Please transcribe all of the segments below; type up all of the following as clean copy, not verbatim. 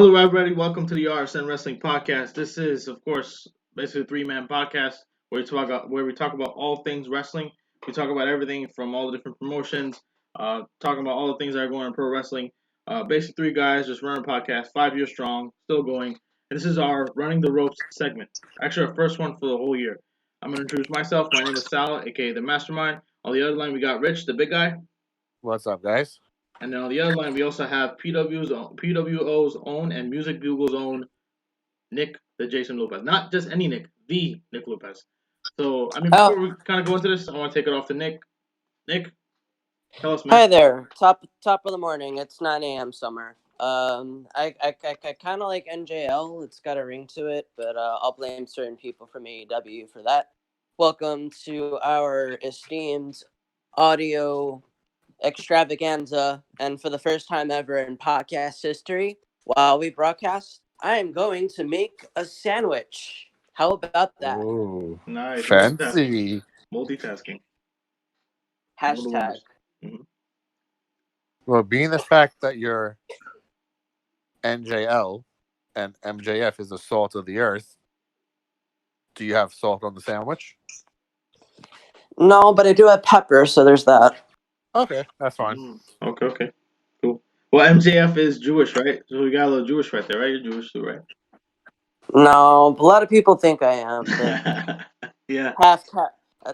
Hello, everybody. Welcome to the RSN Wrestling Podcast. This is, of course, basically a three-man podcast where we talk about all things wrestling. We talk about everything from all the different promotions, talking about all the things that are going on in pro wrestling. Basically, three guys just running a podcast, 5 years strong, still going. And this is our Running the Ropes segment. Actually, our first one for the whole year. I'm going to introduce myself. My name is Sal, aka the Mastermind. On the other line, we got Rich, the big guy. What's up, guys? And then on the other line, we also have PWO's own and Music Bugle's own Nick, the Jason Lopez. Not just any Nick, the Nick Lopez. So, Oh, before we kind of go into this, I want to take it off to Nick. Nick, tell us, man. hi there. Top of the morning. It's 9 a.m. somewhere. I kind of like NJL. It's got a ring to it, but I'll blame certain people from AEW for that. Welcome to our esteemed audio extravaganza, and for the first time ever in podcast history, while we broadcast, I am going to make a sandwich. How about that? Ooh, Nice. fancy. Multitasking. Hashtag. Well, being the fact that you're NJL and MJF is the salt of the earth, do you have salt on the sandwich? No, but I do have pepper, so there's that. Okay, that's fine. Okay. Cool. Well, MJF is Jewish, right? So we got a little Jewish right there, right? You're Jewish too, right? No, a lot of people think I am, but Yeah.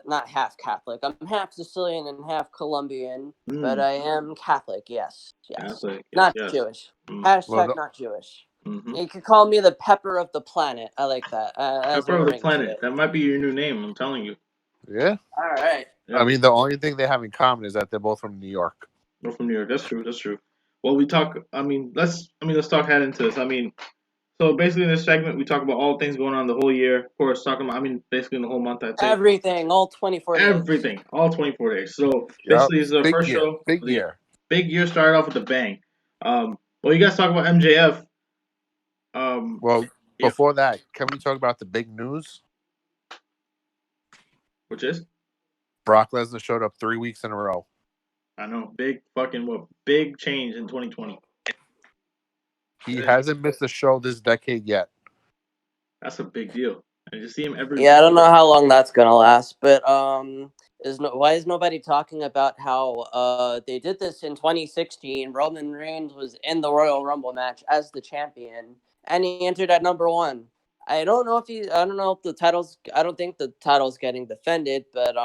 not half Catholic. I'm half Sicilian and half Colombian, Mm. but I am Catholic. Yes, Catholic, not yes. Jewish. Mm. Hashtag not Jewish. Mhm. You could call me the pepper of the planet. I like that. Pepper of the planet. That might be your new name. I'm telling you. Yeah. All right. Yeah. I mean, the only thing they have in common is that they're both from New York. We're from New York. That's true. Well, let's talk head into this. So basically in this segment we talk about all things going on the whole year. Of course, basically in the whole month. I'd say Everything, all 24 days. everything, all 24 days. So basically, it's the first show. Big year. Big year started off with a bang. Well, you guys talk about MJF. Well, before that, can we talk about the big news? Which is? Brock Lesnar showed up 3 weeks in a row. I know. Big change in 2020. He hasn't missed a show this decade yet. That's a big deal. And you see him every Yeah, I don't know how long that's gonna last, but why is nobody talking about how they did this in 2016? Roman Reigns was in the Royal Rumble match as the champion, and he entered at number 1. I don't know if the titles. I don't think the title's getting defended, but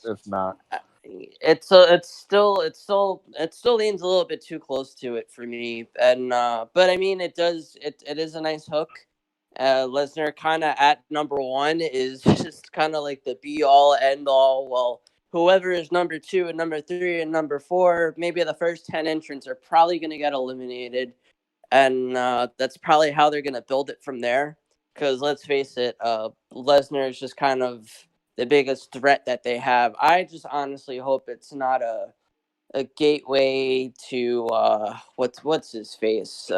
it's not. It still leans a little bit too close to it for me, and but I mean it is a nice hook. Lesnar kind of at number 1 is just kind of like the be all end all. Well, whoever is number 2 and number 3 and number 4, maybe the first 10 entrants are probably going to get eliminated, and that's probably how they're going to build it from there. Because let's face it, Lesnar is just kind of the biggest threat that they have. I just honestly hope it's not a gateway to what's his face,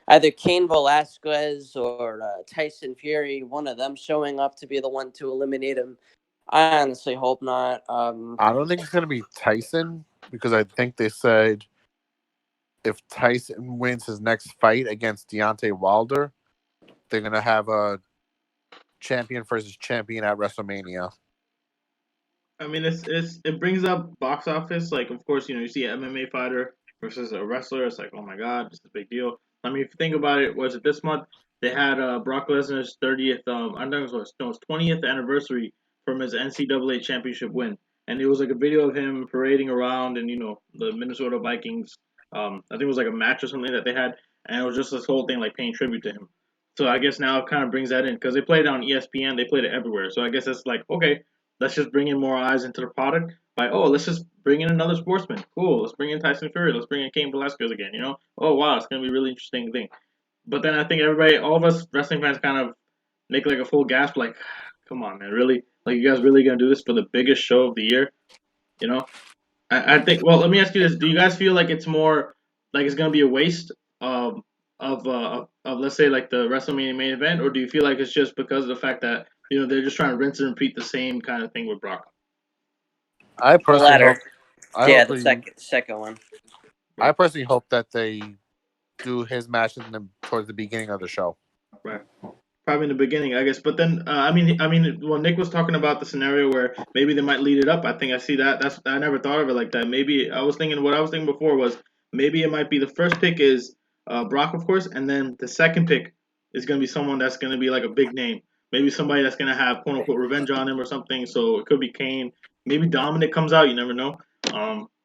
either Cain Velasquez or Tyson Fury, one of them showing up to be the one to eliminate him. I honestly hope not. I don't think it's going to be Tyson, because I think they said if Tyson wins his next fight against Deontay Wilder, they're going to have a champion versus champion at WrestleMania. I mean, it brings up box office. Like, of course, you see an MMA fighter versus a wrestler. It's like, oh my god, this is a big deal. I mean, if you think about it, was it this month? They had Brock Lesnar's 30th, I think it was 20th anniversary from his NCAA championship win, and it was like a video of him parading around, and the Minnesota Vikings. I think it was like a match or something that they had, and it was just this whole thing like paying tribute to him. So I guess now it kind of brings that in because they played it on ESPN, they played it everywhere. So I guess it's like, okay, let's just bring in more eyes into the product by, let's just bring in another sportsman. Cool. Let's bring in Tyson Fury. Let's bring in Cain Velasquez again. Oh wow, it's gonna be a really interesting thing. But then I think all of us wrestling fans, kind of make like a full gasp, like, come on, man, really? Like, you guys really gonna do this for the biggest show of the year? I think. Well, let me ask you this: do you guys feel like it's more like it's gonna be a waste of let's say like the WrestleMania main event, or do you feel like it's just because of the fact that they're just trying to rinse and repeat the same kind of thing with Brock? I personally the latter. hope, the second one. I personally hope that they do his match towards the beginning of the show. Right. Probably in the beginning, I guess. But then, when Nick was talking about the scenario where maybe they might lead it up, I think I see that. I never thought of it like that. Maybe I was thinking what I was thinking before was maybe it might be the first pick is Brock, of course, and then the second pick is going to be someone that's going to be like a big name. Maybe somebody that's going to have quote unquote revenge on him or something. So it could be Kane. Maybe Dominic comes out. You never know.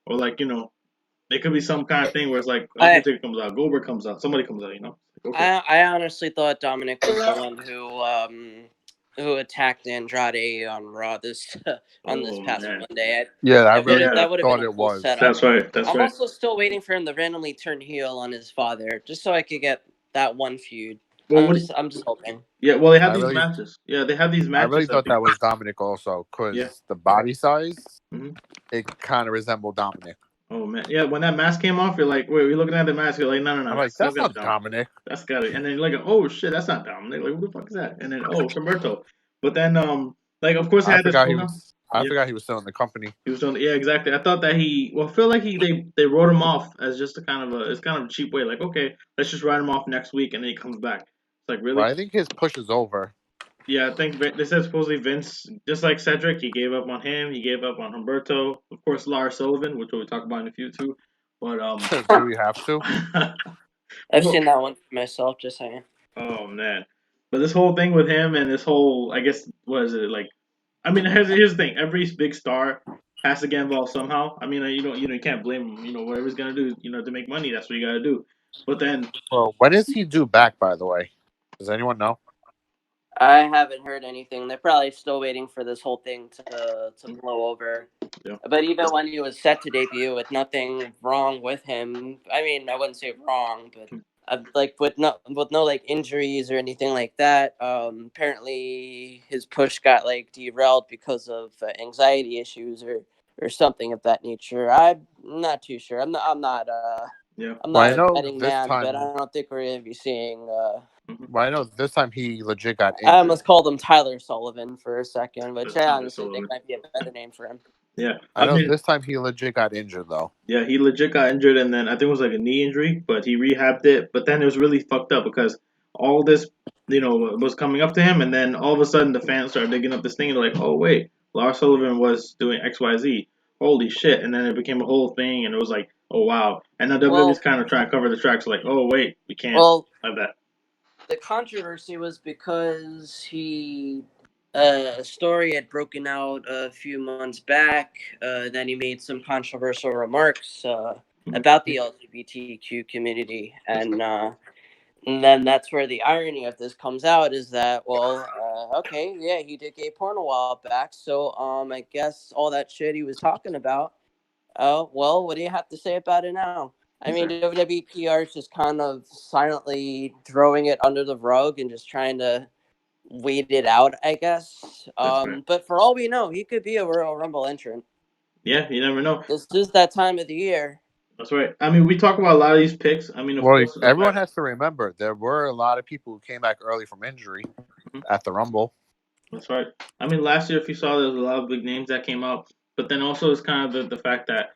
Or like it could be some kind of thing where it's like Undertaker comes out, Goldberg comes out, somebody comes out. Okay. I honestly thought Dominic was the one who attacked Andrade on Raw this past Monday. I really that would have been a it cool was. setup. That's right. I'm also still waiting for him to randomly turn heel on his father, just so I could get that one feud. Well, I'm just hoping. Yeah, well, they have these matches. Yeah, they have these matches. I really thought that was Dominic also, because the body size, it kind of resembled Dominic. Oh man, yeah. When that mask came off, you're like, wait, you're looking at the mask. You're like, no. I'm like, that's not Dominic. That's got it. And then you're like, oh shit, that's not Dominic. Like, who the fuck is that? And then Humberto. But then like, of course, I forgot he was still in the company. He was doing, yeah, exactly. I thought that I feel like they wrote him off as just it's kind of a cheap way. Like, okay, let's just write him off next week, and then he comes back. It's like, really? Well, I think his push is over. Yeah, I think they said supposedly Vince, just like Cedric, he gave up on him. He gave up on Humberto. Of course, Lars Sullivan, which we'll talk about in a few too. But do we have to? I've seen that one for myself. Just saying. Oh man, but this whole thing with him and this whole, I guess, what is it like? I mean, here's the thing: every big star has to get involved somehow. I mean, you can't blame him. Whatever he's gonna do, to make money, that's what you gotta do. But then, well, when is he due back? By the way, does anyone know? I haven't heard anything. They're probably still waiting for this whole thing to blow over. Yeah. But even when he was set to debut with nothing wrong with him, I mean, I wouldn't say wrong, but like with no like injuries or anything like that. Apparently his push got like derailed because of anxiety issues or something of that nature. I'm not too sure. I'm not a betting man, but I don't think we're gonna be seeing. Well, I know this time he legit got injured. I almost called him Tyler Sullivan for a second, which I honestly think might be a better name for him. Yeah, I know this time he legit got injured though. Yeah, he legit got injured, and then I think it was like a knee injury, but he rehabbed it. But then it was really fucked up because all this, was coming up to him, and then all of a sudden the fans started digging up this thing and they're like, oh wait, Lars Sullivan was doing XYZ. Holy shit! And then it became a whole thing, and it was like, oh wow. And now WWE's kind of trying to cover the tracks, like, oh wait, we can't have that. The controversy was because a story had broken out a few months back. Then he made some controversial remarks about the LGBTQ community, and then that's where the irony of this comes out is that, okay, yeah, he did gay porn a while back, so I guess all that shit he was talking about. What do you have to say about it now? I mean, WWE PR is just kind of silently throwing it under the rug and just trying to wait it out, I guess. But for all we know, he could be a Royal Rumble entrant. Yeah, you never know. This is that time of the year. That's right. I mean, we talk about a lot of these picks. I mean, of course, everyone has to remember there were a lot of people who came back early from injury at the Rumble. That's right. I mean, last year, if you saw, there was a lot of big names that came up, but then also it's kind of the fact that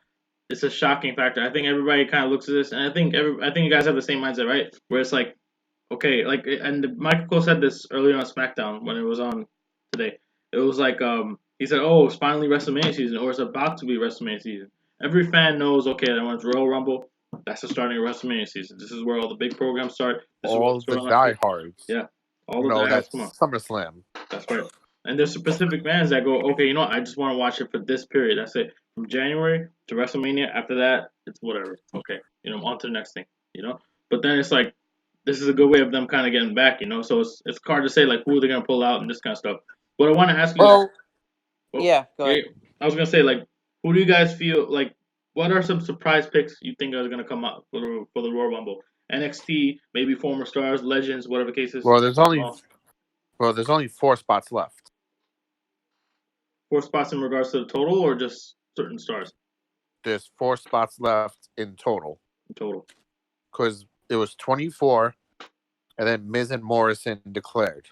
it's a shocking factor. I think everybody kind of looks at this, and I think you guys have the same mindset, right? Where it's like, okay, like, and Michael Cole said this earlier on SmackDown when it was on today. It was like, he said, "Oh, it's finally WrestleMania season, or it's about to be WrestleMania season." Every fan knows, okay, that one's Royal Rumble. That's the starting of WrestleMania season. This is where all the big programs start. All the diehards. Yeah, all the diehards. Come on, SummerSlam. That's right. And there's specific fans that go, okay, I just want to watch it for this period. That's it. From January to WrestleMania. After that, it's whatever. Okay, on to the next thing. But then it's like, this is a good way of them kind of getting back. So it's hard to say like who they're gonna pull out and this kind of stuff. But I want to ask you. Yeah, go ahead. I was gonna say, like, who do you guys feel like? What are some surprise picks you think are gonna come out for the Royal Rumble? NXT, maybe former stars, legends, whatever cases. Well, there's only 4 spots left. 4 spots in regards to the total, or just certain stars? There's 4 spots left in total. Because it was 24, and then Miz and Morrison declared,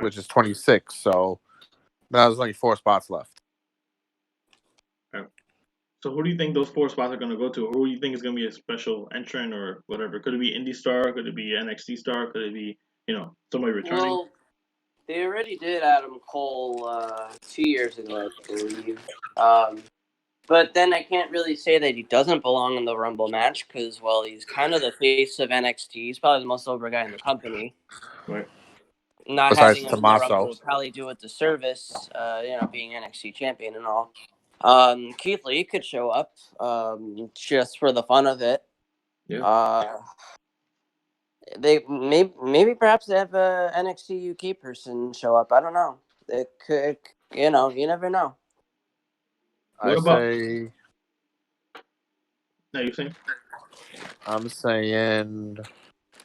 which is 26. So now there's only 4 spots left. Okay. So who do you think those 4 spots are gonna go to? Who do you think is gonna be a special entrant or whatever? Could it be Indie Star? Could it be NXT Star? Could it be somebody returning? Well, they already did Adam Cole 2 years ago, I believe. But then I can't really say that he doesn't belong in the Rumble match because, well, he's kind of the face of NXT. He's probably the most over guy in the company. Right. Not Besides having him in the Tommaso. Rumble would probably do it disservice, being NXT champion and all. Keith Lee could show up just for the fun of it. Yeah. They maybe perhaps they have a NXT UK person show up. I don't know. It could, you never know. What I about? say No, you saying? I'm saying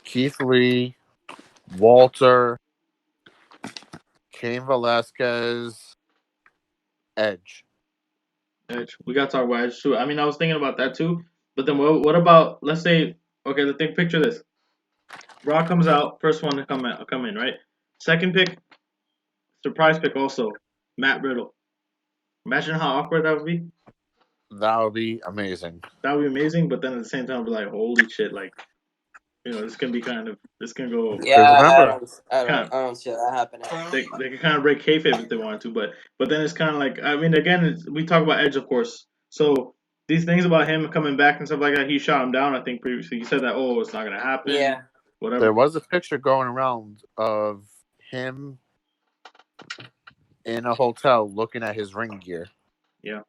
Keith Lee, Walter, Cain Velasquez, Edge. Edge. We got to talk about Edge too. I mean, I was thinking about that too. But then what about? Let's say, okay, let's think. Picture this: Rock comes out, first one to come in, right? Second pick, surprise pick also, Matt Riddle. Imagine how awkward that would be. That would be amazing. That would be amazing. But then at the same time, I'd be like, holy shit, like this can be this can go Yeah, Because I remember, don't, I kind don't, of I don't see that happening. they can kind of break kayfabe if they wanted to, but then it's kind of like I mean again we talk about Edge of course, so these things about him coming back and stuff like that, he shot him down I think previously. He said that it's not gonna happen, Yeah, whatever. there was a picture going around of him in a hotel looking at his ring gear. Yeah,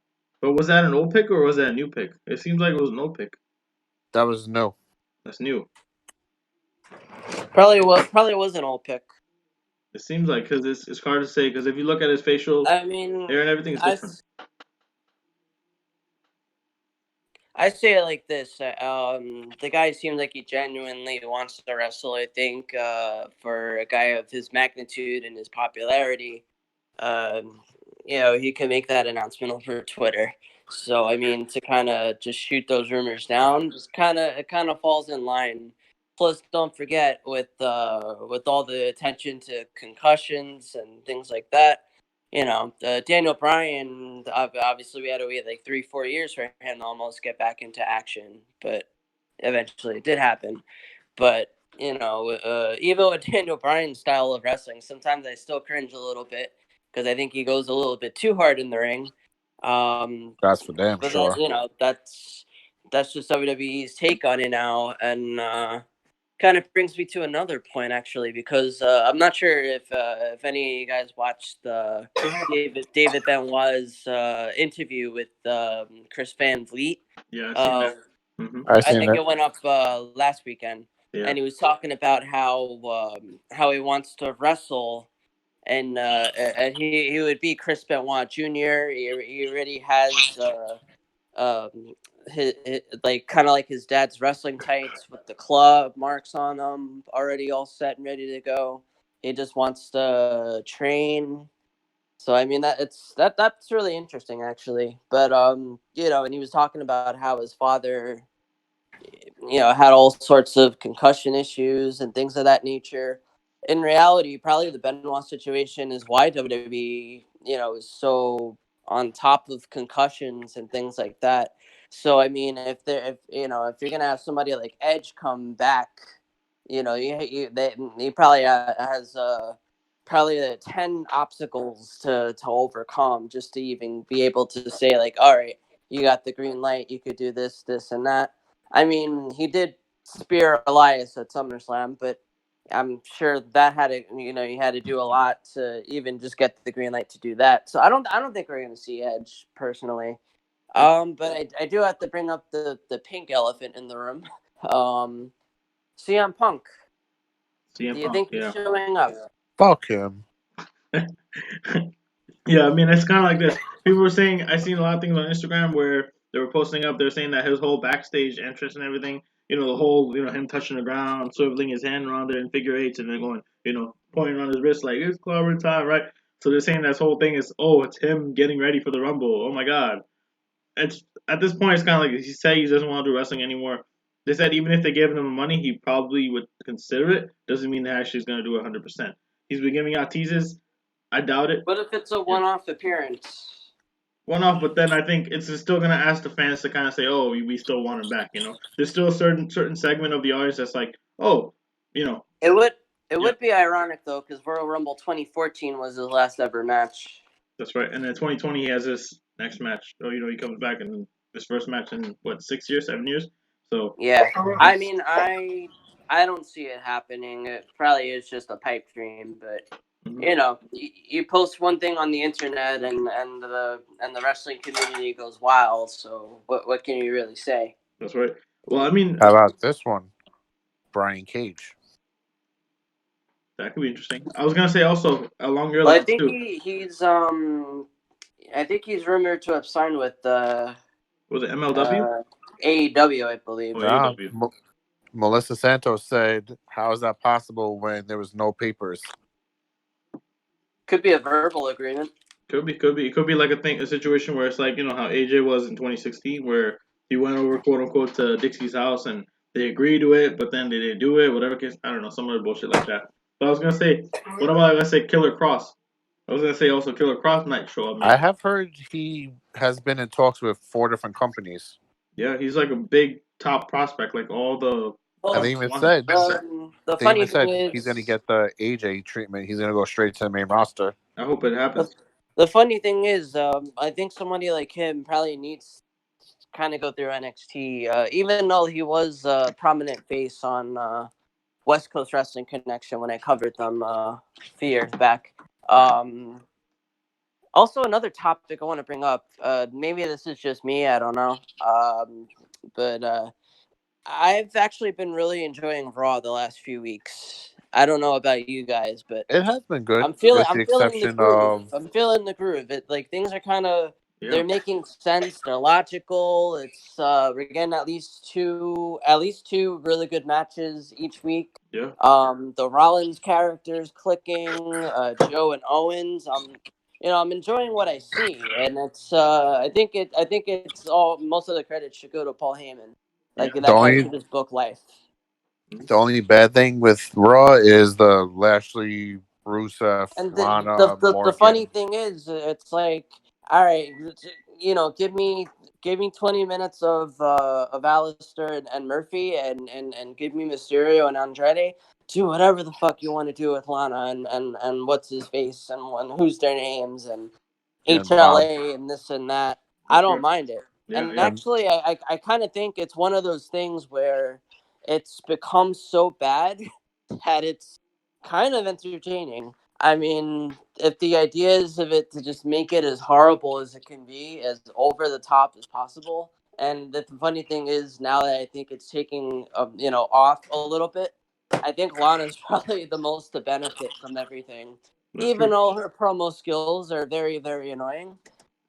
but was that an old pick or was that a new pick? It seems like it was an old pick. That was no. That's new. probably was an old pick. It seems like because it's hard to say because if you look at his facial I mean, hair and everything, it's different. I say it like this: the guy seems like he genuinely wants to wrestle. I think for a guy of his magnitude and his popularity, he can make that announcement over Twitter. So I mean, to kind of just shoot those rumors down, it kind of falls in line. Plus, don't forget with all the attention to concussions and things like that. Daniel Bryan. Obviously, we had to wait like 3-4 years for him to almost get back into action, but eventually it did happen. But even with Daniel Bryan's style of wrestling, sometimes I still cringe a little bit because I think he goes a little bit too hard in the ring. That's for damn But sure. that's just WWE's take on it now, and kind of brings me to another point actually, because I'm not sure if any of you guys watched David Benoit's interview with Chris Van Vliet. Yeah, I've seen that. I I seen think it. it went up last weekend, Yeah. and he was talking about how he wants to wrestle, and he would be Chris Benoit Jr. He already has like kind of like his dad's wrestling tights with the club marks on them, already all set and ready to go. He just wants to train. So I mean that's really interesting actually. But and he was talking about how his father had all sorts of concussion issues and things of that nature. In reality, probably the Benoit situation is why WWE, is so on top of concussions and things like that. So I mean, if you're gonna have somebody like Edge come back, he probably has probably 10 obstacles to overcome just to even be able to say like, all right, you got the green light, you could do this, and that. I mean, he did spear Elias at SummerSlam, but I'm sure that he had to do a lot to even just get the green light to do that. So I don't think we're going to see Edge personally. But I do have to bring up the pink elephant in the room. CM Punk. CM Do you Punk, think he's showing up? Fuck him. Yeah, I mean it's kind of like this. People were saying I seen a lot of things on Instagram where they were posting up. They're saying that his whole backstage entrance and everything, the whole, him touching the ground, swiveling his hand around there in figure eights, and then going, pointing on his wrist like it's clobber time, right? So they're saying this whole thing is, it's him getting ready for the Rumble. Oh my God! It's at this point, it's kind of like he said he doesn't want to do wrestling anymore. They said even if they gave him the money, he probably would consider it. Doesn't mean that actually is going to do it 100%. He's been giving out teases. I doubt it. What if it's a one-off appearance? one-off, but then I think it's still gonna ask the fans to kind of say, "Oh, we still want him back." There's still a certain segment of the audience that's like, "Oh, you know, It would yeah, be ironic though, because Royal Rumble 2014 was his last ever match. that's right." And then 2020, he has this next match. Oh, he comes back in his first match in what 6 years, 7 years. So Yeah, I mean, I don't see it happening. It probably is just a pipe dream, but mhm, you post one thing on the internet, and the wrestling community goes wild. So what can you really say? that's right. Well, I mean, How about this one? Brian Cage. that could be interesting. I was gonna say also along your Well, I lines think too. he's rumored to have signed with Was it MLW? AEW, I believe. Oh, Ah, AEW. Melissa Santos said, "How is that possible when there was no papers?" Could be a verbal agreement. Could be, could be. It could be like a situation where it's like how AJ was in 2016, where he went over quote unquote to Dixie's house and they agreed to it, but then they didn't do it. Whatever case, I don't know, some other bullshit like that. But I was gonna say, what about let's say Killer Cross? I was gonna say also Killer Cross might show up I maybe. have heard he has been in talks with 4 different companies, Yeah, he's like a big top prospect. Like all the and Well, they even want him. said the they funny even thing said he's going to is, get the AJ treatment. He's going to go straight to the main roster. I hope it the, happens. the funny thing is, I think somebody like him probably needs to kind of go through NXT. Even though he was a prominent face on West Coast Wrestling Connection when I covered them a few years back. Um, Also, another topic I want to bring up. Maybe this is just me. I don't know. But I've actually been really enjoying Raw the last few weeks. I don't know about you guys, but It has been good, I'm feeling with the I'm feeling the exception groove. of I'm feeling the groove. It like things are kind of Yeah, they're making sense. They're logical. It's we're getting at least two really good matches each week. yeah, The Rollins characters clicking, Joe and Owens. I'm enjoying what I see, and it's I think it's all most of the credit should go to Paul Heyman. yeah. Like the that guy only should just book life. Mhm. the only bad thing with Raw is the Lashley, Rusev, And Lana, the funny Morgan. thing is, it's like, all right, give me 20 minutes of Alistair and Murphy, and give me Mysterio and Andrade. Do whatever the fuck you want to do with Lana and what's his face and who's their names and And Bob. HLA and this and that. I That's don't right. mind it. Yeah, And yeah, And actually, I kind of think it's one of those things where it's become so bad that it's kind of entertaining. I mean, if the idea is of it to just make it as horrible as it can be, as over the top as possible, and the funny thing is, now that I think it's taking off a little bit, I think Lana's probably the most to benefit from everything. that's Even true. though her promo skills are very, very annoying,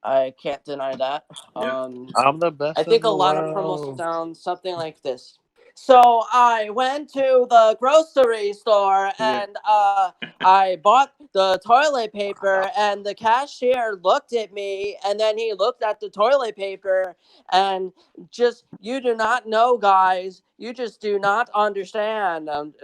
I can't deny that. Yeah. I'm the I best in think a the lot of promos world. sound something like this. So I went to the grocery store Yeah. and I bought the toilet paper, and the cashier looked at me, and then he looked at the toilet paper, and just, you do not know, guys. You just do not understand. I'm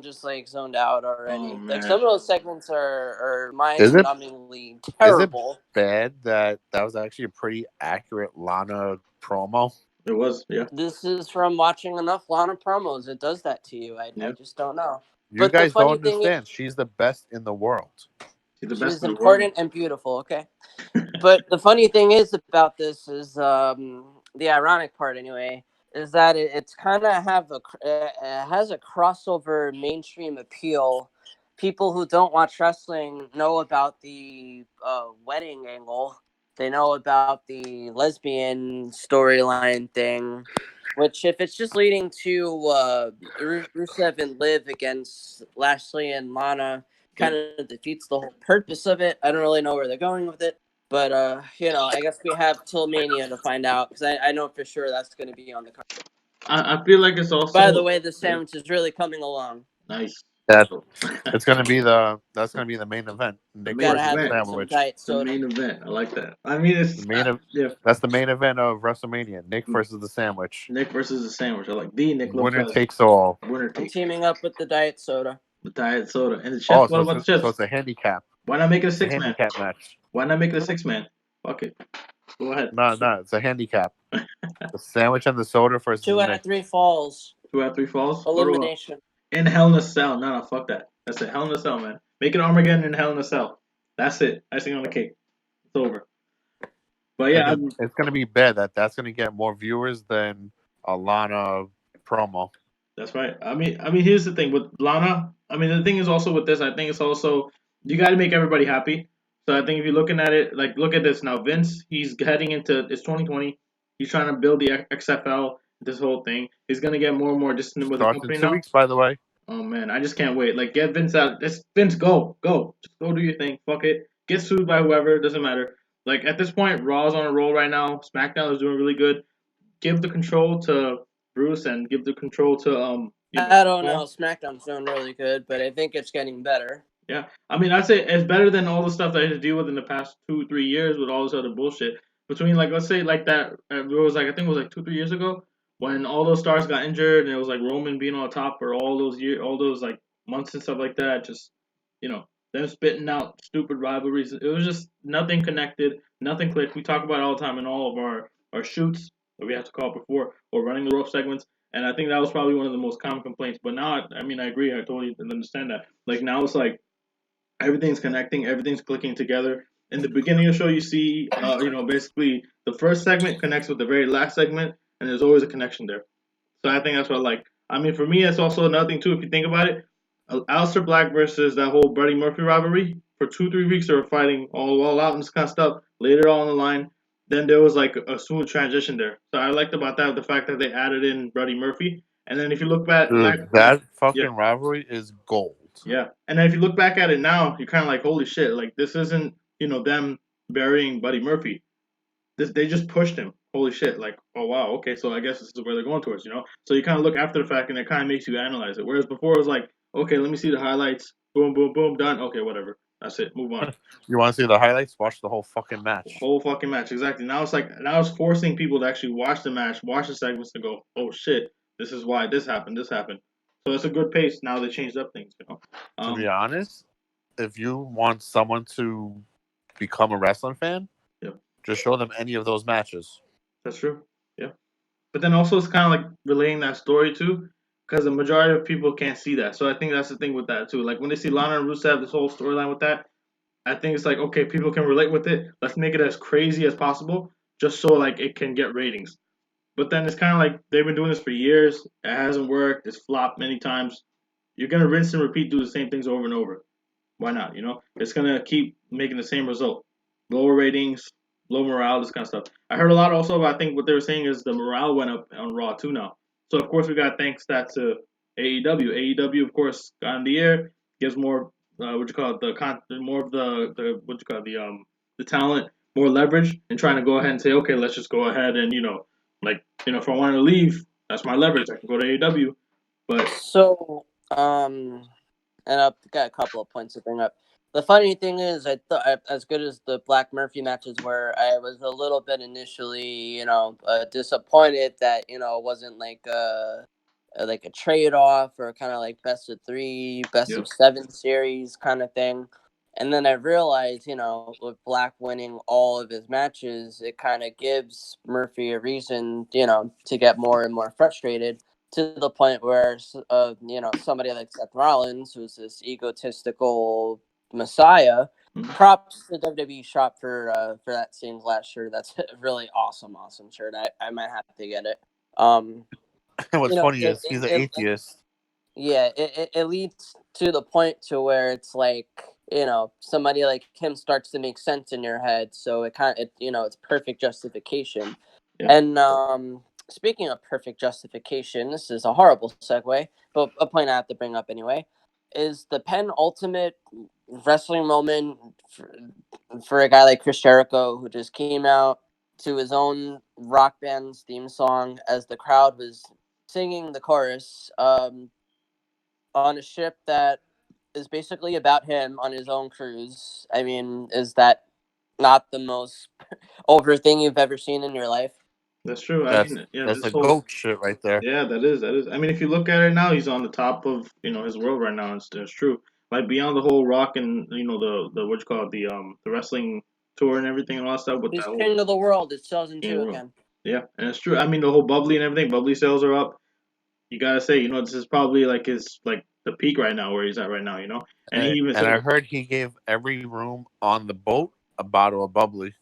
just like zoned out Oh already. Like man, some of those segments are Is it mind-numbingly is it terrible. bad that was actually a pretty accurate Lana promo? it was. Yeah, This is from watching enough Lana promos. It does that to you. I yeah. just don't know. You But the guys don't funny thing is, understand. She's the best in the world. She's the she best is in the world. important and beautiful. Okay. But the funny thing is about this is the ironic part anyway is that it's kind of it has a crossover mainstream appeal. People who don't watch wrestling know about the wedding angle. They know about the lesbian storyline thing, which if it's just leading to Rusev and Liv against Lashley and Lana, Yeah. kind of defeats the whole purpose of it. I don't really know where they're going with it. But I guess we have till Mania to find out, because I know for sure that's going to be on the card. I feel like it's By the also way, the yeah sandwich is really coming along. nice. That So it's gonna be the main event. the Nick main Gotta versus have the event, it with some sandwich. diet the soda. main event. I like that. I mean, The it's main ev- yeah. that's the main event of WrestleMania. Nick versus the sandwich. Nick versus the sandwich. I like the Nick Winner Lopez. takes all. Winner I'm takes teaming up with the diet soda. the diet soda and the chips. Oh, What so about it's the a, so chips? it's a handicap. Why not make it a It's a six man? handicap match. Why not make it a six man? Fuck it. Go ahead. No, it's a handicap. The sandwich and the soda versus 2 out of Nick. 3 falls. 2 out of 3 falls. Go to Elimination. in Hell in a Cell. No, fuck that. That's it. Hell in a Cell, man. Make an Armageddon in Hell in a Cell. That's it. Icing on the cake. It's over. But yeah, And it's going to be bad that's going to get more viewers than a Lana promo. that's right. I mean, here's the thing with Lana. I mean, the thing is also with this. I think it's also you got to make everybody happy. So I think if you're looking at it, like look at this now. Vince, he's heading into it's 2020. He's trying to build the XFL. This whole thing. He's gonna get more and more distant with the Starts in company 2 now. weeks, by the way. Oh man, I just can't wait. Like get Vince out. Just Vince, just go do your thing. Fuck it. Get sued by whoever. Doesn't matter. Like at this point, Raw's on a roll right now. SmackDown is doing really good. Give the control to Bruce and give the control to I don't know. Paul. SmackDown's doing really good, but I think it's getting better. Yeah, I mean, I'd say it's better than all the stuff that I had to deal with in the past 2 3 years with all this other bullshit. Between like let's say like that, it was like I think it was like 2 3 years ago when all those stars got injured and it was like Roman being on top for all those all those like months and stuff like that. Just them spitting out stupid rivalries. It was just nothing connected, nothing clicked. We talk about it all the time in all of our shoots that we have to call it before or running the rope segments. And I think that was probably one of the most common complaints. But now, I mean, I agree. I totally understand that. Like now, it's like everything's connecting, everything's clicking together. In the beginning of the show, you see, basically the first segment connects with the very last segment, and there's always a connection there. So I think that's what I like. I mean, for me, that's also another thing too. If you think about it, Aleister Black versus that whole Buddy Murphy rivalry for 2 3 weeks, they were fighting all out and this kind of stuff. Later on the line, then there was like a smooth transition there. So I liked about that the fact that they added in Buddy Murphy. And then if you look back, Dude, that yeah, fucking rivalry is gold. yeah. And then if you look back at it now, you're kind of like, holy shit! Like this isn't them burying Buddy Murphy. They just pushed him. Holy shit! Like, oh wow, okay, so I guess this is where they're going towards. So you kind of look after the fact, and it kind of makes you analyze it. Whereas before it was like, okay, let me see the highlights. Boom, boom, boom, done. Okay, whatever. That's it. Move on. You want to see the highlights? Watch the whole fucking match. Whole fucking match, exactly. Now it's forcing people to actually watch the match, watch the segments, to go, oh shit, this is why this happened. This happened. So it's a good pace. Now they changed up things. To be honest, if you want someone to become a wrestling fan, Yep. just show them any of those matches. That's true. Yeah. But then also it's kind of like relaying that story too, because the majority of people can't see that. So I think that's the thing with that too. Like when they see Lana and Rusev, this whole storyline with that, I think it's like okay, people can relate with it. Let's make it as crazy as possible, just so like it can get ratings. But then it's kind of like they've been doing this for years. It hasn't worked. It's flopped many times. You're gonna rinse and repeat, do the same things over and over. Why not? It's gonna keep making the same result. Lower ratings, low morale, this kind of stuff. I heard a lot also. I think what they were saying is the morale went up on Raw too now. So of course we got thanks that to AEW. AEW of course got in the air, gives more what you call it more of the what you call it, the talent more leverage and trying to go ahead and say okay, let's just go ahead and if I wanted to leave, that's my leverage. I can go to AEW. But So, and I've got a couple of points to bring up. The funny thing is, I thought as good as the Black Murphy matches were, I was a little bit initially, disappointed that it wasn't like a trade off or kind of like best of 3, best of 7 series kind of thing. And then I realized, with Black winning all of his matches, it kind of gives Murphy a reason, to get more and more frustrated to the point where, somebody like Seth Rollins, who's this egotistical messiah, props to WWE shop for that same last shirt. That's a really awesome shirt. I might have to get it. And what's funny is he's an atheist. It leads to the point to where it's like, somebody like him starts to make sense in your head. So it's perfect justification. Yeah. And speaking of perfect justification, this is a horrible segue, but a point I have to bring up anyway, is the penultimate wrestling moment for a guy like Chris Jericho, who just came out to his own rock band's theme song as the crowd was singing the chorus on a ship that is basically about him on his own cruise. I mean, is that not the most over thing you've ever seen in your life? That's true. That's this a whole goat shit right there. Yeah, that is. I mean, if you look at it now, he's on the top of his world right now. It's true. Like beyond the whole Rock and the what you call it, the wrestling tour and everything and all that stuff with He's that whole king of the world. It's 2002 world. again. Yeah, and it's true. I mean, the whole bubbly and everything, bubbly sales are up. You gotta say, this is probably like his like the peak right now where he's at right now. And he even And said, I heard he gave every room on the boat a bottle of bubbly.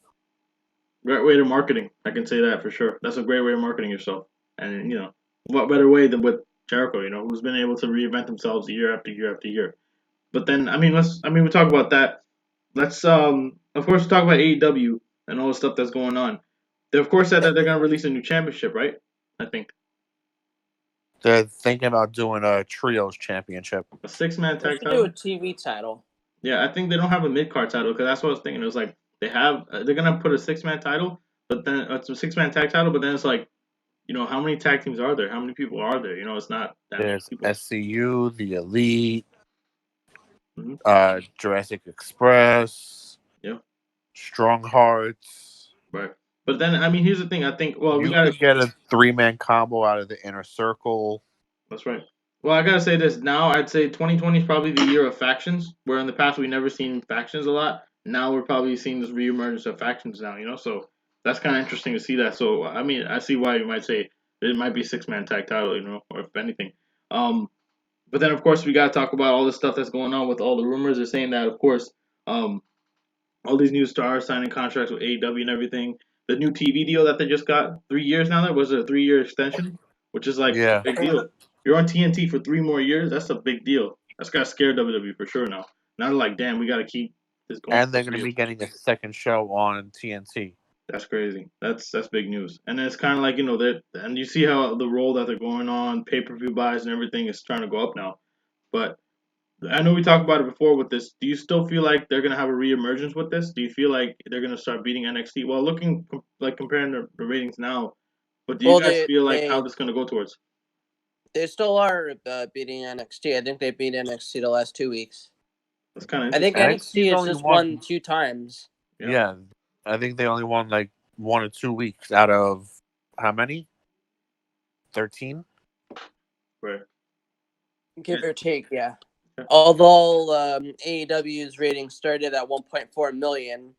great way to marketing. I can say that for sure. That's a great way of marketing yourself. And what better way than with Jericho? Who's been able to reinvent themselves year after year after year. But then, we talk about that. Let's of course talk about AEW and all the stuff that's going on. They of course said that they're gonna release a new championship, right? I think They're thinking about doing a trios championship. a 6-man They tag should do a title. TV title. Yeah, I think they don't have a mid card title because that's what I was thinking. It was like they're gonna put a 6-man title, but then it's a 6-man tag title, but then it's like how many tag teams are there? How many people are there? It's not that many There's people. SCU, the Elite, Mm-hmm. Jurassic Express, Yeah, Strong Hearts. right. But then here's the thing. I think we You got could get a 3-man combo out of the Inner Circle. That's right. Well, I gotta say this now. I'd say 2020 is probably the year of factions. Where in the past we never seen factions a lot. Now we're probably seeing this reemergence of factions now. So that's kind of interesting to see that. So I see why you might say it might be a 6-man tag title. Or if anything. Um, but then of course we gotta talk about all the stuff that's going on with all the rumors. They're saying that of course um all these new stars signing contracts with AEW and everything. The new TV deal that they just got 3 years now. That was a 3-year extension, which is like a Yeah. big deal. You're on TNT for 3 more years. That's a big deal. That's got to scare WWE for sure now. Now they're like, damn, we got to keep this going And for they're going to 3 years. be getting a second show on TNT. That's crazy. That's big news. And then it's kind of like that, and you see how the role that they're going on, pay-per-view buys and everything is trying to go up now. But I know we talked about it before with this. Do you still feel like they're gonna have a reemergence with this? Do you feel like they're gonna start beating NXT? Well, like comparing the ratings now, but do you Well, guys they feel like how they this is gonna go towards? they still are beating NXT. I think they beat NXT the last 2 weeks. That's kind of I think interesting. NXT's NXT has only just won. won 2 times. Yeah. I think they only won like 1 or 2 weeks out of how many? 13? Right. Give or take, yeah. Yeah. Although AEW's rating started at 1.4 million,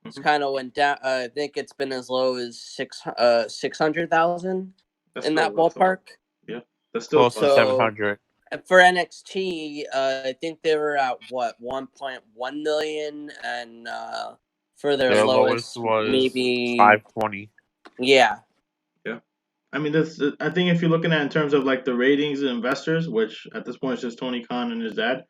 it's Mhm. kind of went down. I think it's been as low as 600,000 That's in still that a lot. ballpark. Yeah, that's still Close to plus. So 700. for NXT, I think they were at what 1.1 million, and for their Their lowest lowest, was maybe 520. yeah. Yeah. I think if you're looking at in terms of like the ratings and investors, which at this point is just Tony Khan and his dad,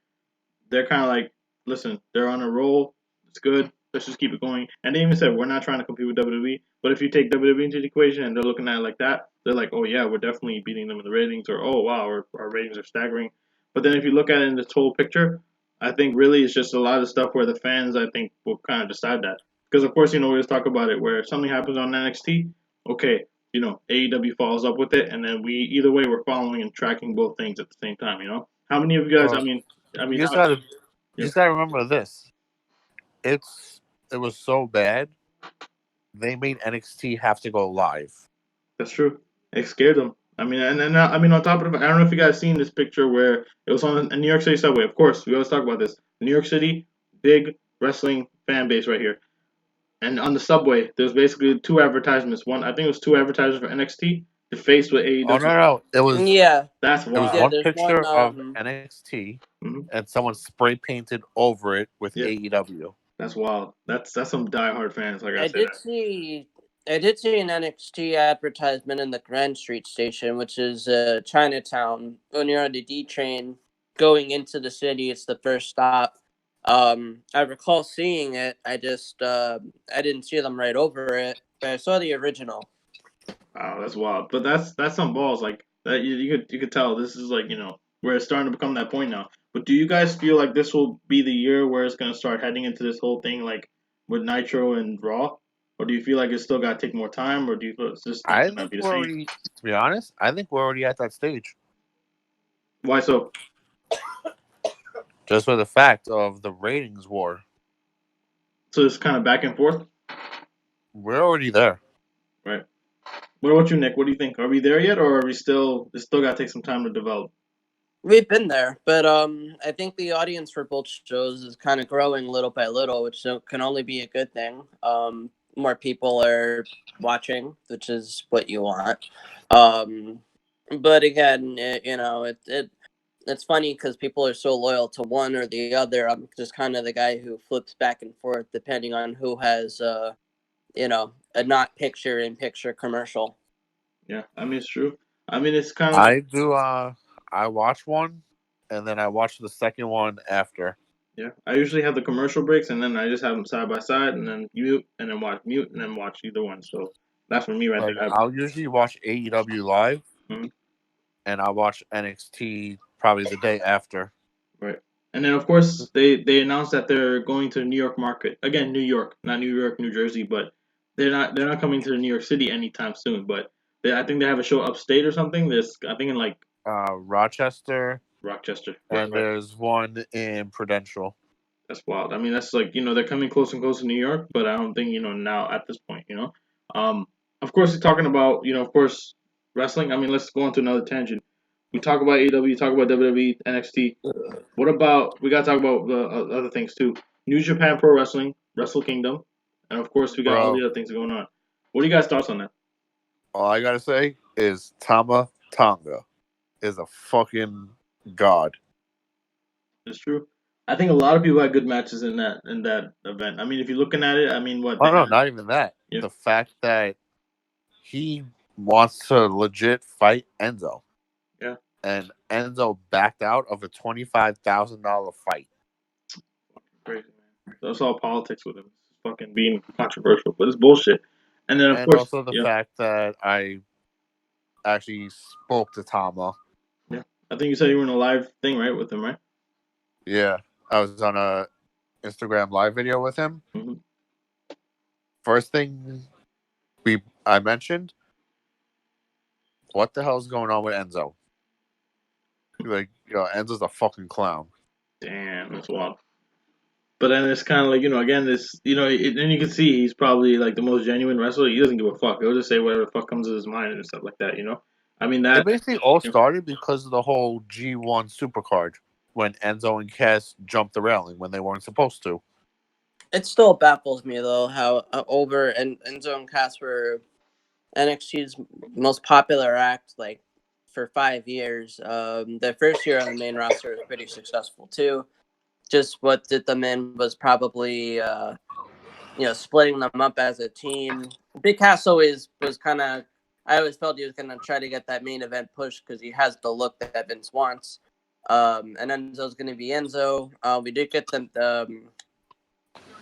they're kind of like, listen, they're on a roll. It's good. Let's just keep it going. And they even said we're not trying to compete with WWE, but if you take WWE into the equation and they're looking at it like that, they're like, oh yeah, we're definitely beating them in the ratings, or oh wow, our ratings are staggering. But then if you look at it in the total picture, I think really it's just a lot of stuff where the fans I think will kind of decide that because of course we always talk about it where if something happens on NXT, okay, AEW follows up with it, and then we either way we're following and tracking both things at the same time. How many of you guys? Well, I mean, you just gotta yeah, remember this. It was so bad they made NXT have to go live. that's true. It scared them. On top of it, I don't know if you guys seen this picture where it was on a New York City subway. Of course, we always talk about this. New York City, big wrestling fan base right here. And on the subway, there's basically 2 advertisements. One, I think it was 2 advertisements for NXT, the face with Oh AEW. no, Yeah, That's it was yeah. wild. one There's picture one. of NXT Hmm. and someone spray painted over it with Yeah, AEW. that's wild. That's some diehard fans. Like I I say did that. see. I did see an NXT advertisement in the Grand Street station, which is Chinatown. When you're on the D train going into the city, it's the first stop. I recall seeing it. I just I didn't see them right over it, but I saw the original. Wow, that's wild. But that's some balls. Like that, you could tell this is like where it's starting to become that point now. But do you guys feel like this will be the year where it's gonna start heading into this whole thing like with Nitro and Raw, or do you feel like it's still gotta take more time, or do you feel it's just not I gonna think be the we're same? already, to be honest, I think we're already at that stage. Why so? Just for the fact of the ratings war. So it's kind of back and forth, We're already there. right? What about you, Nick? What do you think? Are we there yet, or are we still? It still gotta take some time to develop. We've been there, but I think the audience for both shows is kind of growing little by little, which can only be a good thing. More people are watching, which is what you want. Um, but again, it's funny because people are so loyal to one or the other. I'm just kind of the guy who flips back and forth depending on who has a not picture in picture commercial. Yeah, I mean it's true. I mean it's kind of I do. I watch one, and then I watch the second one after. yeah. I usually have the commercial breaks, and then I just have them side by side, and then mute, and then watch mute, and then watch either one. So that's for me right Like there. I'll usually watch AEW live, Mhm. and I'll watch NXT probably the day after. Right. And then of course they announced that they're going to the New York market again. New York, not New York, New Jersey, but they're not coming to the New York City anytime soon. But I think they have a show upstate or something. There's I think in like Rochester, Rochester. Right, and right. there's one in Prudential. That's wild. I mean, that's like they're coming close and close to New York, but I don't think now at this point. Um, of course, he's talking about of course wrestling. I mean, let's go on to another tangent. We talk about AEW, talk about WWE, NXT. What about we gotta talk about the other things too? New Japan Pro Wrestling, Wrestle Kingdom, and of course we got all the Bro, other things going on. What are you guys' thoughts on that? all I gotta say is Tama Tonga is a fucking god. It's true. I think a lot of people had good matches in that event. I mean, if you're looking at it, I mean, what they Oh no, had, not even that. yeah, The fact that he wants to legit fight Enzo, yeah, and Enzo backed out of a $25,000 fight. crazy man. That's all politics with him. It's fucking being controversial, but it's bullshit. And then of And course, also the yeah, fact that I actually spoke to Tama. yeah. I think you said you were in a live thing, right, with him, right? Yeah, I was on a Instagram live video with him. Hmm. First thing I mentioned, what the hell's going on with Enzo? Like, Enzo's a fucking clown. Damn, that's wild. But then it's kind of like again, this and you can see he's probably like the most genuine wrestler. He doesn't give a fuck. He'll just say whatever the fuck comes to his mind and stuff like that. I mean It that. basically all You know, started because of the whole G1 Supercard when Enzo and Cass jumped the railing when they weren't supposed to. It still baffles me though how over and Enzo and Cass were NXT's most popular act like for 5 years. The first year on the main roster was pretty successful too. Just what did them in was probably splitting them up as a team. Big Cass always was kind of. I always felt he was going to try to get that main event push because he has the look that Vince wants. And Enzo's going to be Enzo. We did get them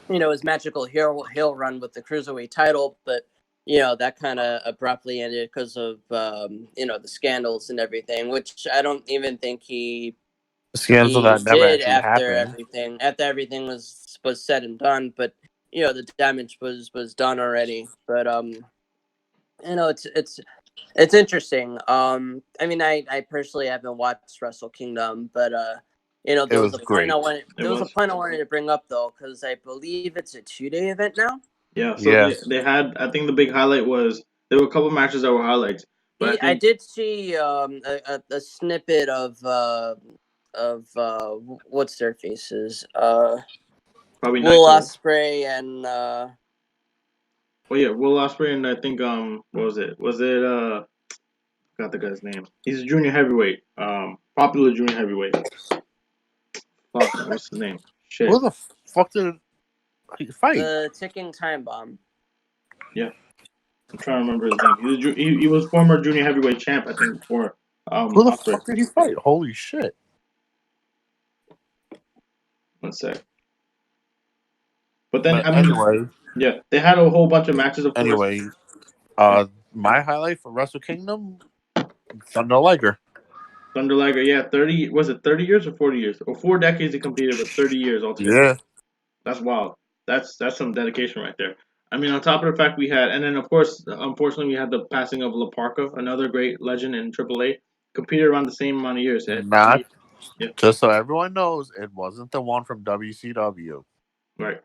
his magical heel run with the cruiserweight title, but that kind of abruptly ended because of the scandals and everything, which I don't even think Scandal he that never did actually after happened. everything was said and done. But the damage was done already. But it's interesting. I mean, I personally haven't watched Wrestle Kingdom, but It there was was a point I great. wanted. it There was a was. point I wanted to bring up though, because I believe it's a 2-day event now. Yeah. So Yes. they had. I think the big highlight was there were a couple matches that were highlights, but I I think did see a snippet of what's their faces, probably Will Naito. Ospreay and Well, yeah, Will Ospreay and I think what was it? Was it forgot the guy's name. He's a junior heavyweight. Popular junior heavyweight. Fuck, man, what's his name? Who Shit. the fuck did he fight? the ticking time bomb. Yeah, I'm trying to remember his name. He was former junior heavyweight champ, I think, before Who the Ospreay. fuck did he fight? Holy shit. One sec. But then But I mean, yeah, they had a whole bunch of matches, of course. anyway, Yeah. my highlight for Wrestle Kingdom, Thunder Liger. Thunder Liger, yeah, 30 was it 30 years or 40 years? Or 4 decades he competed, but 30 years altogether. Yeah. That's wild. That's some dedication right there. I mean, on top of the fact we had, and then of course, unfortunately, we had the passing of La Parca, another great legend in AAA. Competed around the same amount of years. Not Yeah, just so everyone knows, it wasn't the one from WCW. right.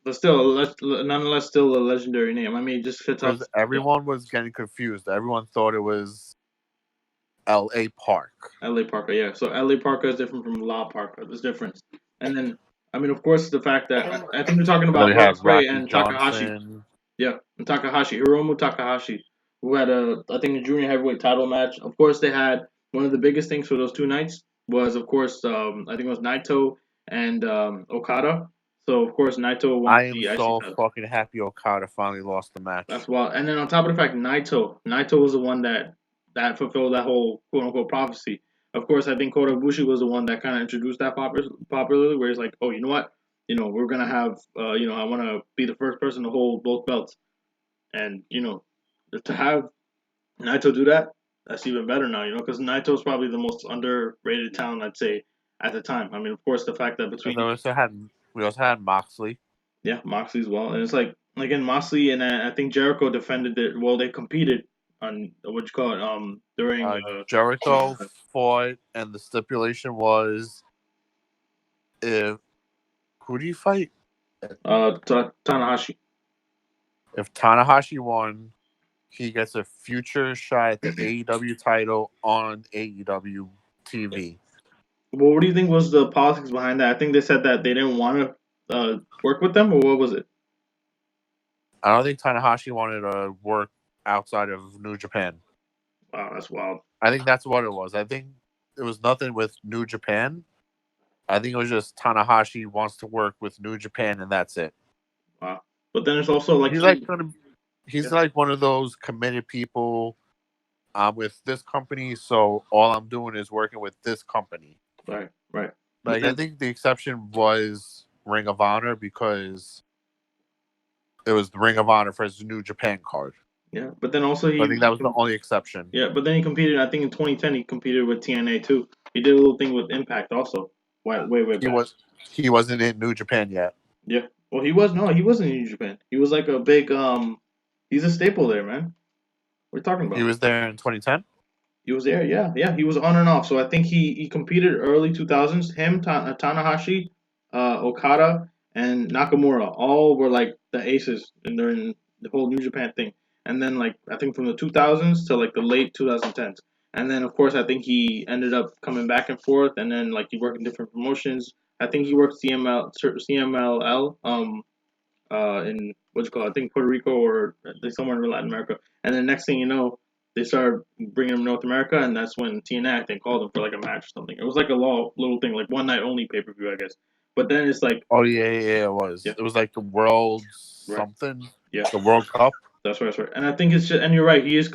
But still, nonetheless, still a legendary name. I mean, it just fits off. Because Yeah, everyone was getting confused. Everyone thought it was L.A. Park. L.A. Parker, yeah. So L.A. Parker is different from La Parker. There's difference. And then, I mean, of course, the fact that I think you're talking Then about we had Ospreay Rocky and Takahashi. Johnson. Yeah, and Takahashi, Hiromu Takahashi, who had I think, a junior heavyweight title match. Of course, they had one of the biggest things for those two nights was, of course, I think it was Naito and Okada. So, of course, Naito won I am the IC so title. fucking happy Okada finally lost the match. That's wild. And then on top of the fact, Naito was the one that fulfilled that whole quote unquote prophecy. Of course, I think Kota Ibushi was the one that kind of introduced that popularly, where he's like, oh, you know what, we're gonna have, I want to be the first person to hold both belts, and to have Naito do that, that's even better now, because Naito's probably the most underrated talent, I'd say, at the time. I mean, of course, the fact that And between then we also had Moxley. yeah, Moxley as well, and it's like again Moxley and I think Jericho defended it. Well, they competed on what you call it during Jericho fought, and the stipulation was if who do you fight? Tanahashi. If Tanahashi won, he gets a future shot at the AEW title on AEW TV. Well, what do you think was the politics behind that? I think they said that they didn't want to work with them, or what was it? I don't think Tanahashi wanted to work outside of New Japan. Wow, that's wild. I think that's what it was. I think it was nothing with New Japan. I think it was just Tanahashi wants to work with New Japan, and that's it. Wow. But then it's also like He's yeah. like one of those committed people. I'm with this company, so all I'm doing is working with this company. Right. But Like then, I think the exception was Ring of Honor because it was the Ring of Honor for his New Japan card. yeah. But then also I think that was the only exception. yeah. But then he competed. I think in 2010 he competed with TNA too. He did a little thing with Impact also. Way back. He wasn't in New Japan yet. Yeah. Well, he wasn't in New Japan. He was like a big he's a staple there, man. What are you talking He about? was there in 2010. He was there, yeah. He was on and off. So I think he competed early 2000s. Him, Tanahashi, Okada, and Nakamura all were like the aces during the whole New Japan thing. And then like I think from the 2000s to like the late 2010s. And then of course I think he ended up coming back and forth. And then like he worked in different promotions. I think he worked CMLL in what you call it, I think Puerto Rico or somewhere in Latin America. And then next thing you know, they started bringing him to North America, and that's when TNA I think called him for like a match or something. It was like a little thing, like one night only pay per view, I guess. But then it's like, oh yeah, it was. Yeah. It was like the World Right. something. Yeah. The World Cup. That's right. And I think it's just, and you're right. He is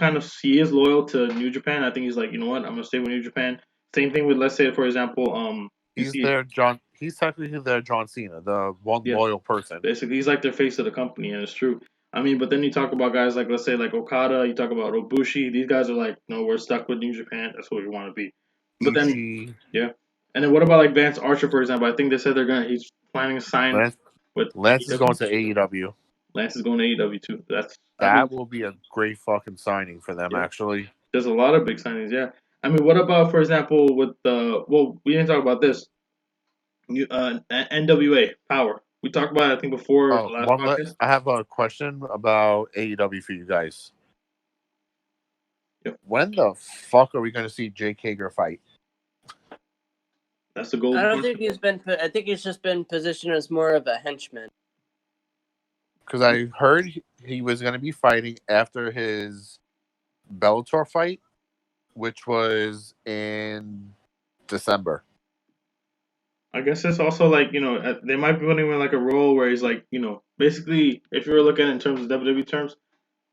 loyal to New Japan. I think he's like, you know what, I'm gonna stay with New Japan. Same thing with, let's say, for example, He's technically their John Cena, the one Yeah. loyal person. Basically, he's like their face of the company, and it's true. I mean, but then you talk about guys like, let's say, like Okada. You talk about Ibushi. These guys are like, no, we're stuck with New Japan. That's what we want to be. But then, Ishii, yeah. And then what about like Vance Archer, for example? I think they said he's planning to sign with Lance is AEW. going to AEW. Lance is going to AEW too. That will be a great fucking signing for them, Yeah. actually. There's a lot of big signings. Yeah. I mean, what about, for example, with well, we didn't talk about this. NWA Powerr. We talked about it, I think, before the last podcast. I have a question about AEW for you guys. Yep. When the fuck are we going to see Jake Hager fight? That's the goal. I don't think he's been. I think he's just been positioned as more of a henchman. Because I heard he was going to be fighting after his Bellator fight, which was in December. I guess it's also like, they might be putting him in like a role where he's like, basically, if you were looking at it in terms of WWE terms,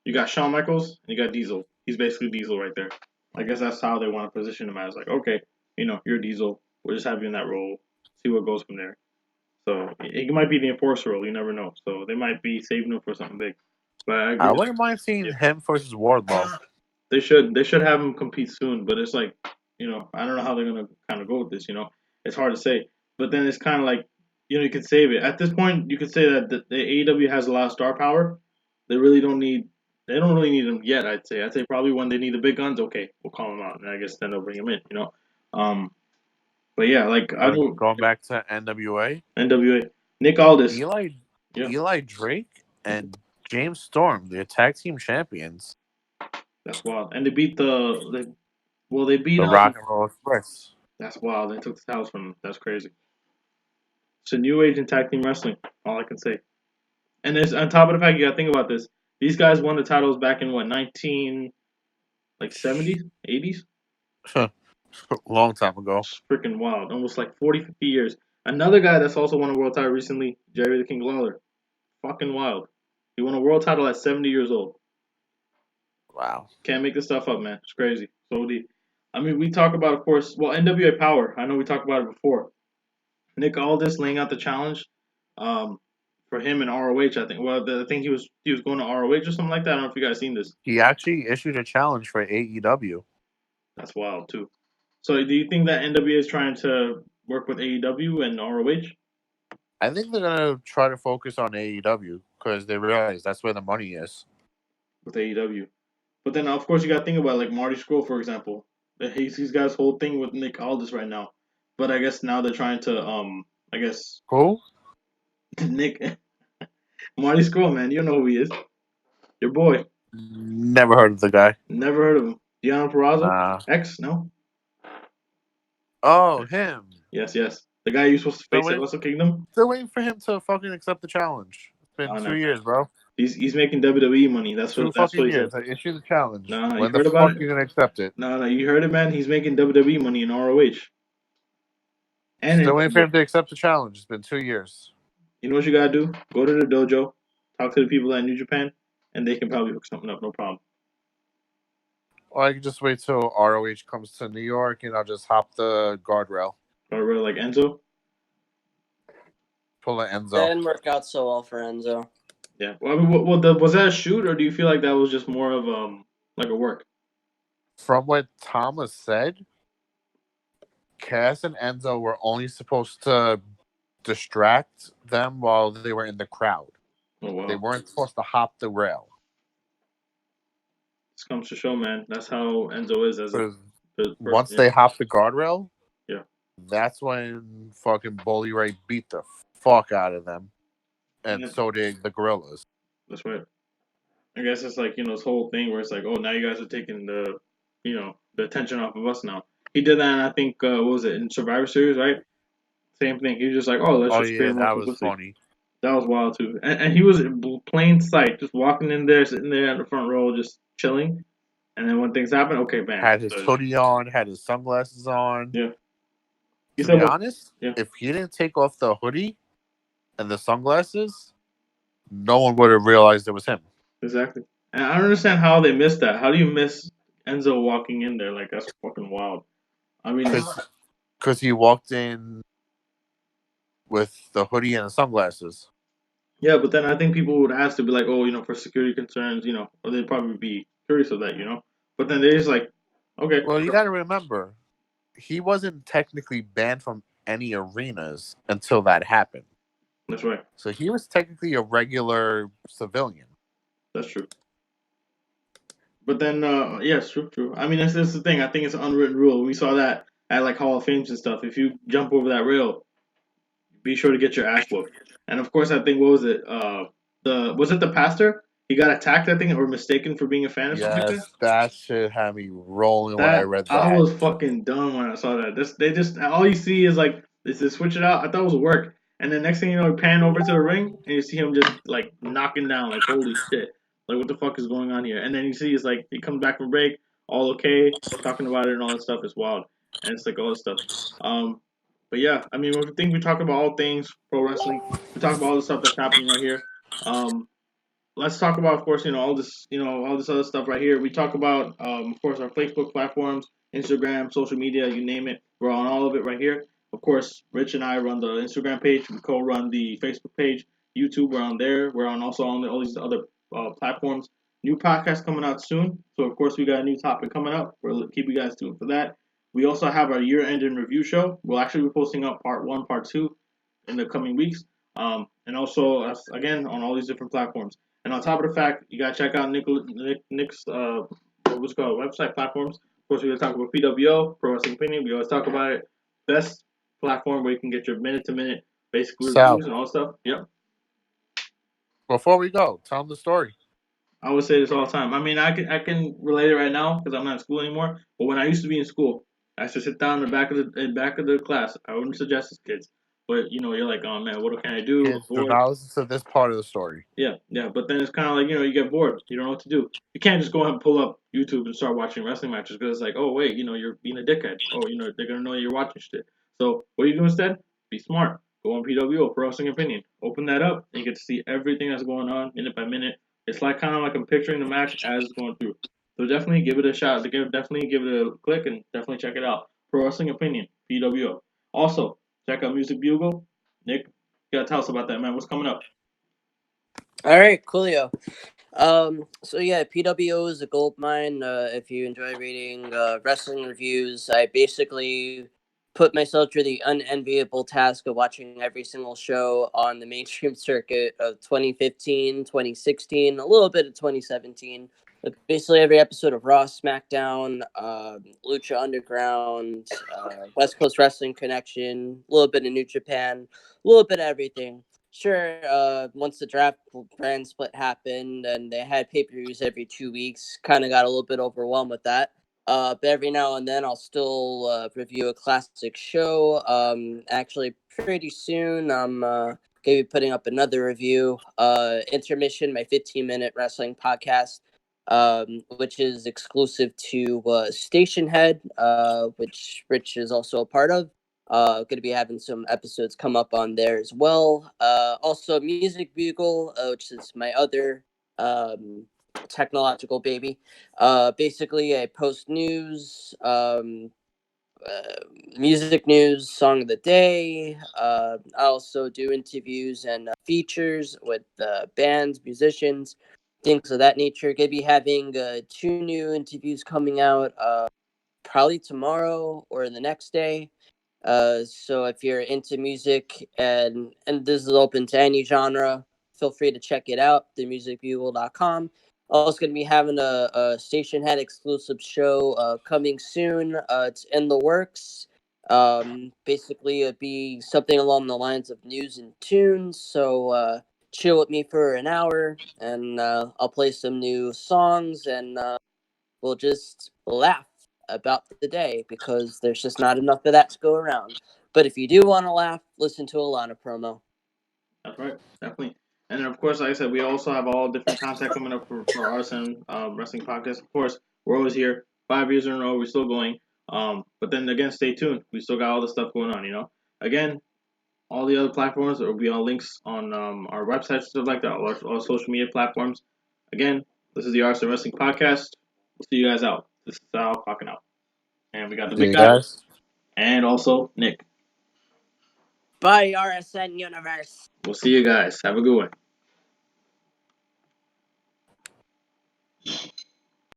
you got Shawn Michaels and you got Diesel. He's basically Diesel right there. I guess that's how they want to position him as, like, okay, you're Diesel. We'll just have you in that role. See what goes from there. So he might be the enforcer role. You never know. So they might be saving him for something big. But I agree. I wouldn't mind seeing him versus Wardlow. They should have him compete soon. But it's like, I don't know how they're gonna kind of go with this. It's hard to say. But then it's kind of like, you could save it. At this point, you could say that the AEW has a lot of star power. They don't really need them yet. I'd say probably when they need the big guns, okay, we'll call them out, and I guess then they'll bring them in. But yeah, like I don't. Going back to NWA, Nick Aldis, Eli Drake, and James Storm, the tag team champions. That's wild, and they beat the Well, they beat The Rock and Roll Express. That's wild. They took the titles from them. That's crazy. It's a new age in tag team wrestling. All I can say. And there's on top of the fact you got to think about this. These guys won the titles back in what 70s, 80s. Long time ago. It's freaking wild. Almost like 40, 50 years. Another guy that's also won a world title recently, Jerry the King Lawler. Fucking wild. He won a world title at 70 years old. Wow. Can't make this stuff up, man. It's crazy. So I mean, we talk about, of course, well, NWA Powerr. I know we talked about it before. Nick Aldis laying out the challenge for him in ROH. I think. Well, I think he was going to ROH or something like that. I don't know if you guys seen this. He actually issued a challenge for AEW. That's wild too. So, do you think that NWA is trying to work with AEW and ROH? I think they're gonna try to focus on AEW because they realize that's where the money is. With AEW, but then of course you got to think about like Marty Scurll, for example. He's got his whole thing with Nick Aldis right now. But I guess now they're trying to I guess Who? Nick Marty Scurll, man. You know who he is. Your boy. Never heard of the guy. Never heard of him. Deanna Purrazzo? Nah. X? No? Oh, him. Yes. The guy you're supposed to Still face at waiting, Wrestle Kingdom? still waiting for him to fucking accept the challenge. It's been Oh, 2 no. years, bro. He's making WWE money. That's 2 what fucking he said. years. I issued the challenge. No, you When the heard about fuck it? you gonna accept it? No, you heard it, man. He's making WWE money in ROH. And Still waiting for him to accept the challenge. It's been 2 years. you know what you gotta do? Go to the dojo, talk to the people at New Japan, and they can probably hook something up. No problem. Or I can just wait till ROH comes to New York and I'll just hop the guardrail. Or like Enzo. Pull an Enzo. That didn't work out so well for Enzo. Yeah. Well, I mean, was that a shoot, or do you feel like that was just more of like a work? From what Thomas said, Cass and Enzo were only supposed to distract them while they were in the crowd. Oh wow. They weren't supposed to hop the rail. This comes to show, man. That's how Enzo is as a person. Once they hop the guardrail, yeah, that's when fucking Bully Ray beat the fuck out of them. And so did the Gorillas. That's right. I guess it's like, this whole thing where it's like, oh, now you guys are taking the attention off of us now. He did that, and I think, what was it, in Survivor Series, right? Same thing. He was just like, oh, let's just create more publicity. That was funny. That was wild, too. And he was in plain sight, just walking in there, sitting there in the front row, just chilling. And then when things happen, okay, bam. Had his hoodie on, had his sunglasses on. Yeah. To be honest, if he didn't take off the hoodie and the sunglasses, no one would have realized it was him. Exactly. And I don't understand how they missed that. How do you miss Enzo walking in there? Like, that's fucking wild. I mean, because he walked in with the hoodie and the sunglasses. Yeah, but then I think people would ask to be like, oh, for security concerns, or they'd probably be curious of that, But then they're just like, okay. Well, you got to remember, he wasn't technically banned from any arenas until that happened. That's right. So he was technically a regular civilian. That's true. But then, yes, true. I mean, that's the thing. I think it's an unwritten rule. We saw that at like Hall of Fames and stuff. If you jump over that rail, be sure to get your ass whooped. And of course, I think, what was it? Was it the pastor? He got attacked, I think, or mistaken for being a fan or something like that. That shit had me rolling when I read that. I was fucking dumb when I saw that. They just all you see is like they switch it out. I thought it was a work, and then next thing you know, pan over to the ring and you see him just like knocking down, like holy shit, like what the fuck is going on here? And then you see it's like he comes back from break, all okay, talking about it and all that stuff is wild, and it's like all this stuff. But yeah, I mean, I think we talk about all things pro wrestling. We talk about all the stuff that's happening right here. Let's talk about, of course, all this, all this other stuff right here. We talk about, of course, our Facebook platforms, Instagram, social media, you name it. We're on all of it right here. Of course, Rich and I run the Instagram page. We co-run the Facebook page. YouTube, we're on there. We're on also on all these other platforms. New podcast coming out soon. So, of course, we got a new topic coming up. We'll keep you guys tuned for that. We also have our year-end in review show. We'll actually be posting up part 1, part 2 in the coming weeks. And also, again, on all these different platforms. And on top of the fact, you gotta check out Nick's what's it called, website platforms. Of course, we're gonna talk about PWO, Pro Wrestling Opinion. We always talk about it. Best platform where you can get your minute-to-minute basic reviews and all stuff. Yep. Before we go, tell them the story. I would say this all the time. I mean, I can relate it right now because I'm not in school anymore. But when I used to be in school, I used to sit down in the back of the class. I wouldn't suggest this, kids, but you're like, oh man, what can I do? I'm Kids, do bored. not listen to this part of the story. Yeah, yeah. But then it's kind of like you get bored. You don't know what to do. You can't just go ahead and pull up YouTube and start watching wrestling matches because it's like, oh wait, you're being a dickhead. Oh, they're gonna know you're watching shit. So what do you do instead? Be smart. Go on PWO, Pro Wrestling Opinion. Open that up, and you get to see everything that's going on minute by minute. It's like kind of like I'm picturing the match as it's going through. So definitely give it a shot. Definitely give it a click and definitely check it out. Pro Wrestling Opinion, PWO. Also, check out Music Bugle. Nick, you gotta tell us about that, man. What's coming up? All right, coolio. So yeah, PWO is a gold mine. If you enjoy reading wrestling reviews, I basically put myself through the unenviable task of watching every single show on the mainstream circuit of 2015, 2016, a little bit of 2017. But basically, every episode of Raw, SmackDown, Lucha Underground, West Coast Wrestling Connection, a little bit of New Japan, a little bit of everything. Sure, once the draft brand split happened and they had pay-per-views every 2 weeks, kind of got a little bit overwhelmed with that. But every now and then I'll still review a classic show. Actually, pretty soon I'm going to be putting up another review. Intermission, my 15-minute wrestling podcast, which is exclusive to Station Head, which Rich is also a part of. Going to be having some episodes come up on there as well. Also, Music Bugle, which is my other technological baby. Basically, I post news, uh, music news, song of the day. I also do interviews and features with bands, musicians, things of that nature. Going to be having 2 new interviews coming out probably tomorrow or the next day. So if you're into music and this is open to any genre, feel free to check it out, themusicbugle.com. Also going to be having a Station Head exclusive show coming soon. It's in the works. Basically, it'd be something along the lines of news and tunes. So chill with me for an hour, and I'll play some new songs, and we'll just laugh about the day because there's just not enough of that to go around. But if you do want to laugh, listen to a Lana promo. That's right, definitely. And then, of course, like I said, we also have all different content coming up for us and wrestling podcast. Of course, we're always here. 5 years in a row, we're still going. But then again, stay tuned. We still got all the stuff going on. Again, all the other platforms, there will be all links on our website, stuff like that, all social media platforms. Again, this is the Arts and Wrestling Podcast. We'll see you guys out. This is Sal clocking out. And we got the See big you guy guys. and also Nick. Bye, RSN Universe. We'll see you guys. Have a good one.